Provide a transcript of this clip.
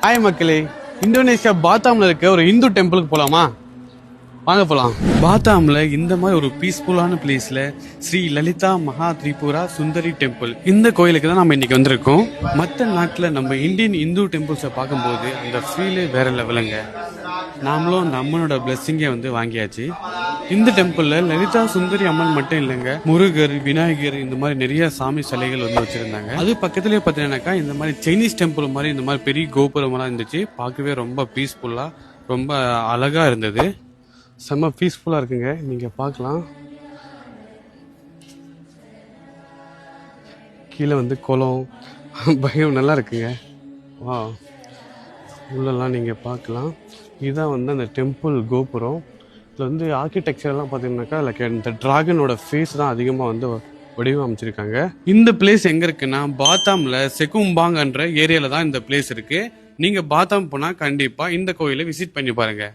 Hi மக்களே, Indonesia பாத்தாம்ல இருக்க ஒரு இந்து டெம்பிளுக்கு போலாமா? வாங்க போலாம். பாத்தாம்ல இந்த மாதிரி ஒரு பீஸ்ஃபுல்லான பிளேஸ்ல ஸ்ரீ லலிதா மகா திரிபுரா சுந்தரி டெம்பிள், இந்த கோயிலுக்கு தான் நம்ம இன்னைக்கு வந்திருக்கோம். மற்ற நாட்டில் நம்ம இந்தியன் இந்து டெம்பிள்ஸை பார்க்கும்போது அந்த ஃபீலே வேற லெவலுங்க. நாமளும் நம்மளோட பிளெஸிங்கை வாங்கியாச்சு. இந்த டெம்பிள்ல லலிதா சுந்தரி அம்மன் மட்டும் இல்லைங்க, முருகர், விநாயகர், இந்த மாதிரி நிறைய சாமி சிலைகள் வச்சிருந்தாங்க. அது பக்கத்துலயே பார்த்தீங்கன்னாக்கா இந்த மாதிரி சைனீஸ் டெம்பிள் மாதிரி இந்த மாதிரி பெரிய கோபுரம் எல்லாம் இருந்துச்சு. பார்க்கவே ரொம்ப பீஸ்ஃபுல்லா, ரொம்ப அழகா இருந்தது. செம்ம பீஸ்ஃபுல்லா இருக்குங்க, நீங்க பார்க்கலாம். கீழே குளம், பயம் நல்லா இருக்குங்க. வா, உள்ளெல்லாம் நீங்க பார்க்கலாம். இதுதான் அந்த டெம்பிள் கோபுரம். இதில் ஆர்கிடெக்சர்லாம் பார்த்தீங்கன்னாக்கா இந்த டிராகனோட ஃபேஸ் தான் அதிகமாக வடிவமைச்சிருக்காங்க. இந்த பிளேஸ் எங்கே இருக்குன்னா பாத்தாமில் செகும்பாங்கன்ற ஏரியாவில் தான் இந்த பிளேஸ் இருக்குது. நீங்கள் பாத்தாம் போனால் கண்டிப்பாக இந்த கோயிலை விசிட் பண்ணி பாருங்கள்.